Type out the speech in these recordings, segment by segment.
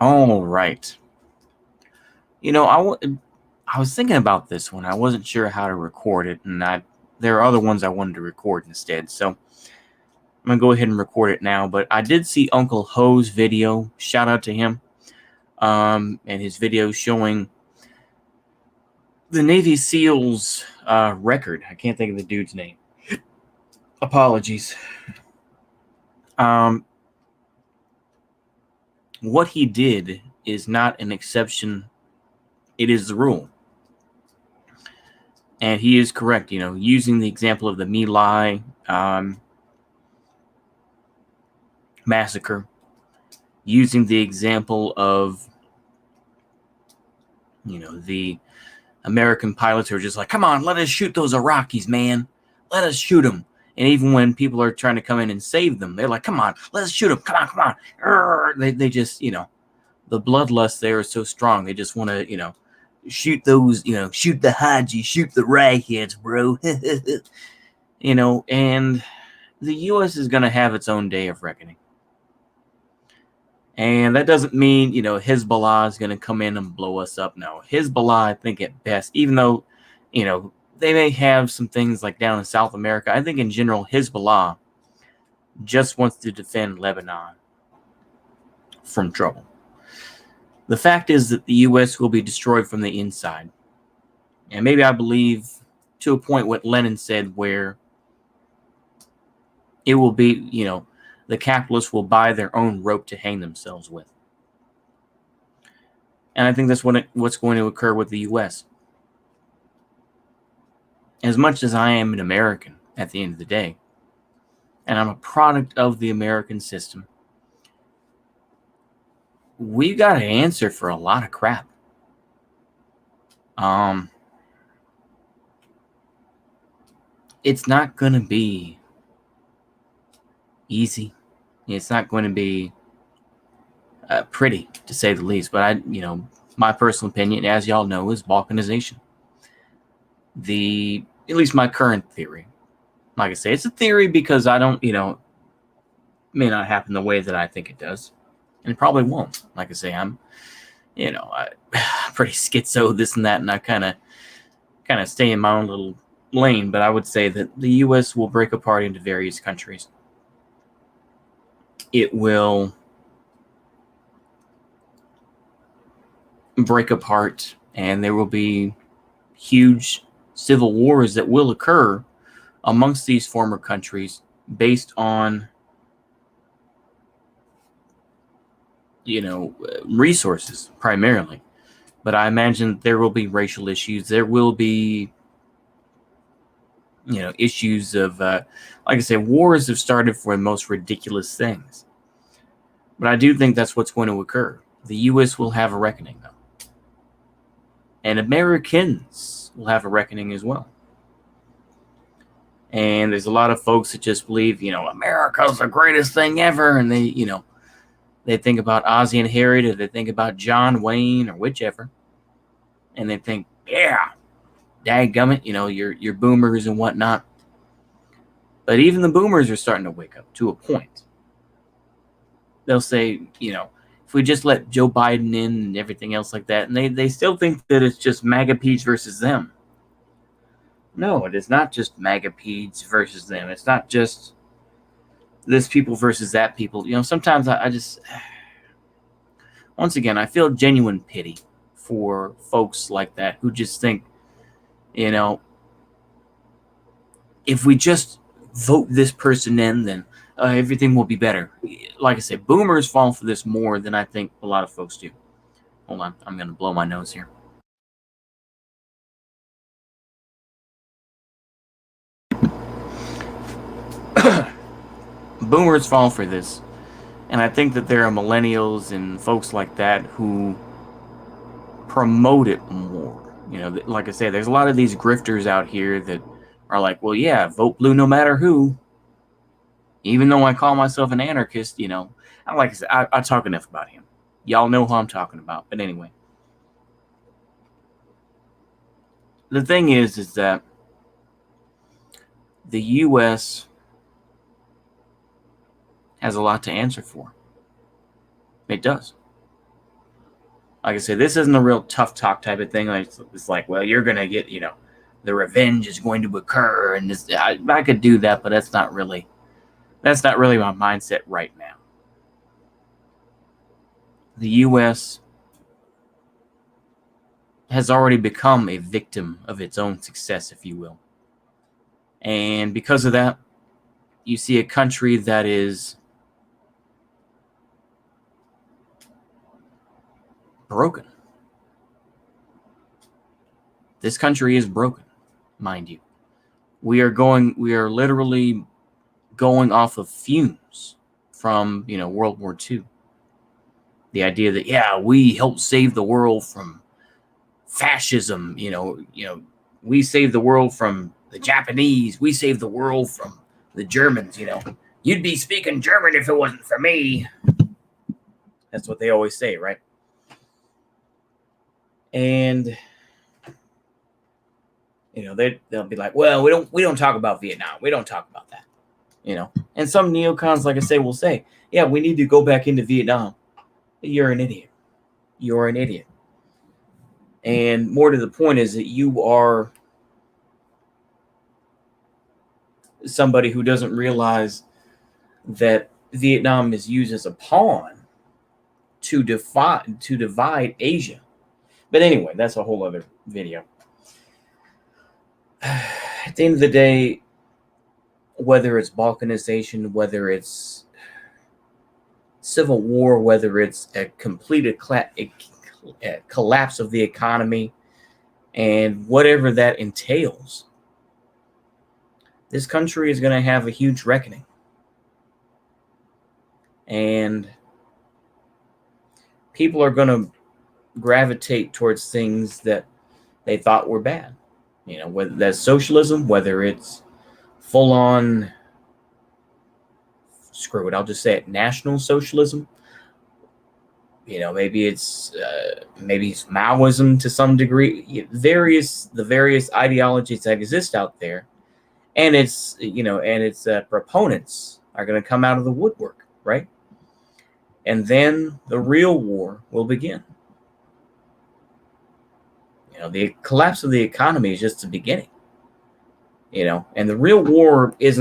All right. I was thinking about this one. I wasn't sure how to record it, and there are other ones I wanted to record instead. So I'm gonna go ahead and record it now. But I did see Uncle Ho's video. Shout out to him. And his video showing the Navy SEALs record. I can't think of the dude's name. Apologies. What he did is not an exception. It is the rule. And he is correct, using the example of the My Lai massacre, using the example of, the American pilots who are just like, come on, let us shoot those Iraqis, man. Let us shoot them. And even when people are trying to come in and save them, they're like, come on, let's shoot them. Come on. They just, the bloodlust there is so strong. They just want to, shoot those, shoot the Haji, shoot the ragheads, bro. And the U.S. is going to have its own day of reckoning. And that doesn't mean, Hezbollah is going to come in and blow us up. No, Hezbollah, I think at best, even though, they may have some things like down in South America, I think in general, Hezbollah just wants to defend Lebanon from trouble. The fact is that the U.S. will be destroyed from the inside. And maybe I believe to a point what Lenin said, where it will be, the capitalists will buy their own rope to hang themselves with. And I think that's what's going to occur with the U.S. As much as I am an American at the end of the day, and I'm a product of the American system, we got to answer for a lot of crap. It's not going to be easy. It's not going to be pretty, to say the least. But my personal opinion, as y'all know, is balkanization. At least my current theory. Like I say, it's a theory because I don't, may not happen the way that I think it does. And it probably won't. Like I say, I'm, pretty schizo, this and that, and I kind of stay in my own little lane. But I would say that the U.S. will break apart into various countries. It will break apart, and there will be huge civil wars that will occur amongst these former countries based on resources primarily. But I imagine there will be racial issues. There will be issues of like I say, wars have started for the most ridiculous things. But I do think that's what's going to occur. The U.S. will have a reckoning, though, and Americans will have a reckoning as well. And there's a lot of folks that just believe, America's the greatest thing ever. And they think about Ozzie and Harriet, or they think about John Wayne, or whichever. And they think, yeah, dadgummit, your boomers and whatnot. But even the boomers are starting to wake up to a point. They'll say, if we just let Joe Biden in and everything else like that, and they still think that it's just MAGA Pete's versus them. No, it is not just MAGA Pete's versus them. It's not just this people versus that people. Sometimes I just, once again, I feel genuine pity for folks like that who just think, if we just vote this person in, then everything will be better. Like I said, boomers fall for this more than I think a lot of folks do. Hold on, I'm going to blow my nose here. Boomers fall for this. And I think that there are millennials and folks like that who promote it more. Like I say, there's a lot of these grifters out here that are like, well, yeah, vote blue no matter who. Even though I call myself an anarchist, like I said, I talk enough about him. Y'all know who I'm talking about. But anyway, the thing is that the U.S. has a lot to answer for. It does. like I said, this isn't a real tough talk type of thing. Like it's like, well, you're gonna get, the revenge is going to occur, and this, I could do that, but that's not really my mindset right now. The U.S. has already become a victim of its own success, if you will, and because of that, you see a country that is broken. This country is broken, mind you. We are literally going off of fumes from, World War II. The idea that, yeah, we helped save the world from fascism, we saved the world from the Japanese, we saved the world from the Germans, You'd be speaking German if it wasn't for me. That's what they always say, right? And they'll be like, well, we don't talk about Vietnam. We don't talk about that. And some neocons, like I say, will say, yeah, we need to go back into Vietnam. You're an idiot. You're an idiot. And more to the point is that you are somebody who doesn't realize that Vietnam is used as a pawn to divide Asia. But anyway, that's a whole other video. At the end of the day, whether it's balkanization, whether it's civil war, whether it's a complete collapse of the economy, and whatever that entails, this country is going to have a huge reckoning. And people are going to gravitate towards things that they thought were bad. Whether that's socialism, whether it's full-on, screw it, I'll just say it, national socialism. Maybe it's Maoism to some degree. The various ideologies that exist out there, and its proponents are going to come out of the woodwork, right? And then the real war will begin. The collapse of the economy is just the beginning. And the real war is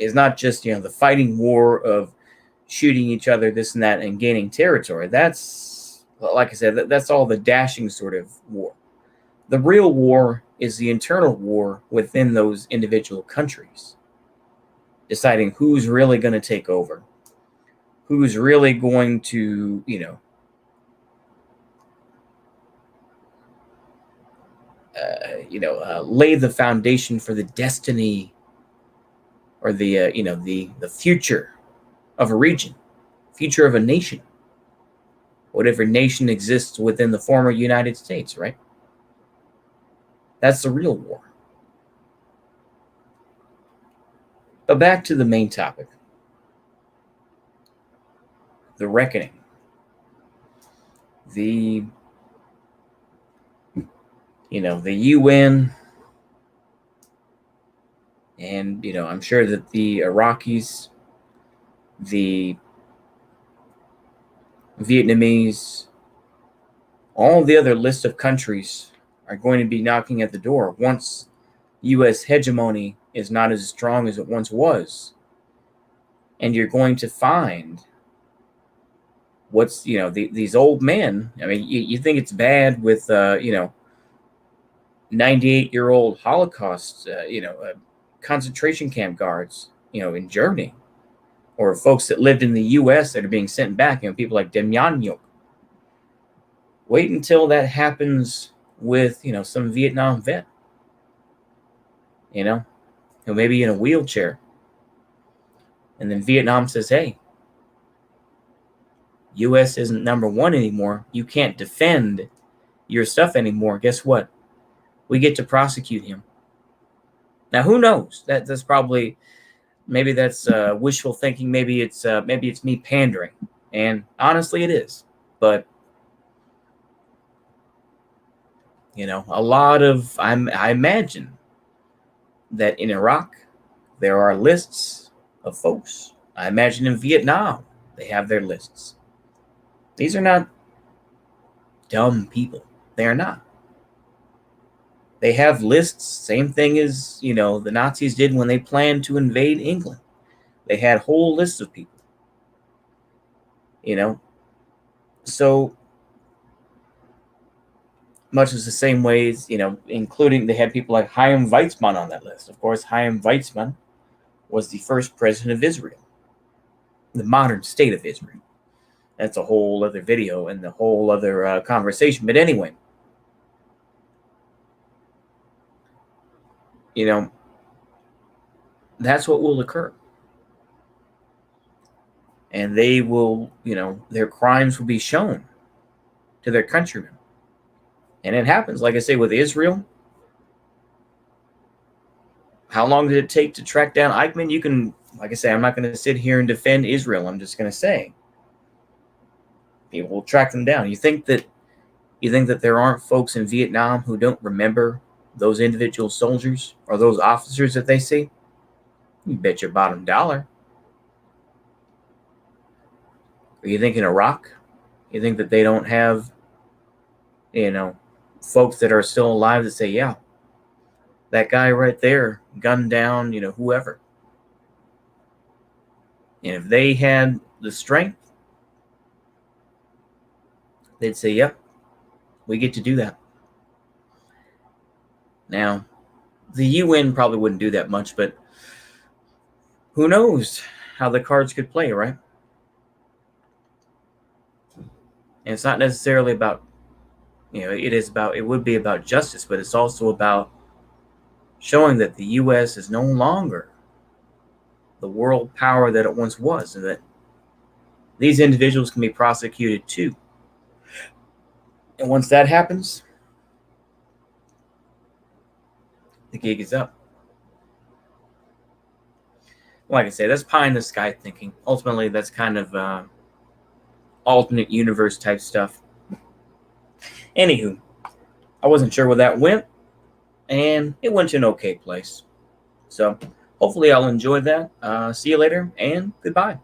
not just the fighting war of shooting each other, this and that, and gaining territory. That's, like I said, that's all the dashing sort of war. The real war is the internal war within those individual countries, deciding who's really going to take over, who's really going to, lay the foundation for the destiny or the future of a region, future of a nation, whatever nation exists within the former United States, right? That's the real war. But back to the main topic, the reckoning, the UN, and I'm sure that the Iraqis, the Vietnamese, all the other list of countries are going to be knocking at the door once U.S. hegemony is not as strong as it once was. And you're going to find what's, these old men. I mean, you think it's bad with, 98-year-old Holocaust, concentration camp guards, in Germany, or folks that lived in the U.S. that are being sent back, people like Demjanjuk. Wait until that happens with, some Vietnam vet, who may be in a wheelchair. And then Vietnam says, hey, U.S. isn't number one anymore. You can't defend your stuff anymore. Guess what? We get to prosecute him. Now, who knows? That's probably, maybe that's wishful thinking. Maybe it's me pandering, and honestly, it is. But a lot of I imagine that in Iraq there are lists of folks. I imagine in Vietnam they have their lists. These are not dumb people. They are not. They have lists, same thing as, the Nazis did when they planned to invade England. They had whole lists of people. So much as the same ways, including they had people like Chaim Weizmann on that list. Of course, Chaim Weizmann was the first president of Israel, the modern state of Israel. That's a whole other video and a whole other conversation. But anyway, that's what will occur. And they will, their crimes will be shown to their countrymen. And it happens, like I say, with Israel. How long did it take to track down Eichmann? You can, like I say, I'm not going to sit here and defend Israel. I'm just going to say people will track them down. You think that there aren't folks in Vietnam who don't remember those individual soldiers or those officers that they see? You bet your bottom dollar. Or you think in Iraq, you think that they don't have, folks that are still alive that say, yeah, that guy right there gunned down, whoever. And if they had the strength, they'd say, yep, we get to do that. Now, the UN probably wouldn't do that much, but who knows how the cards could play, right? And it's not necessarily about, it would be about justice, but it's also about showing that the U.S. is no longer the world power that it once was, and that these individuals can be prosecuted too. And once that happens, the gig is up. Like I say, that's pie in the sky thinking. Ultimately, that's kind of alternate universe type stuff. Anywho, I wasn't sure where that went, and it went to an okay place. So hopefully I'll enjoy that. See you later, and goodbye.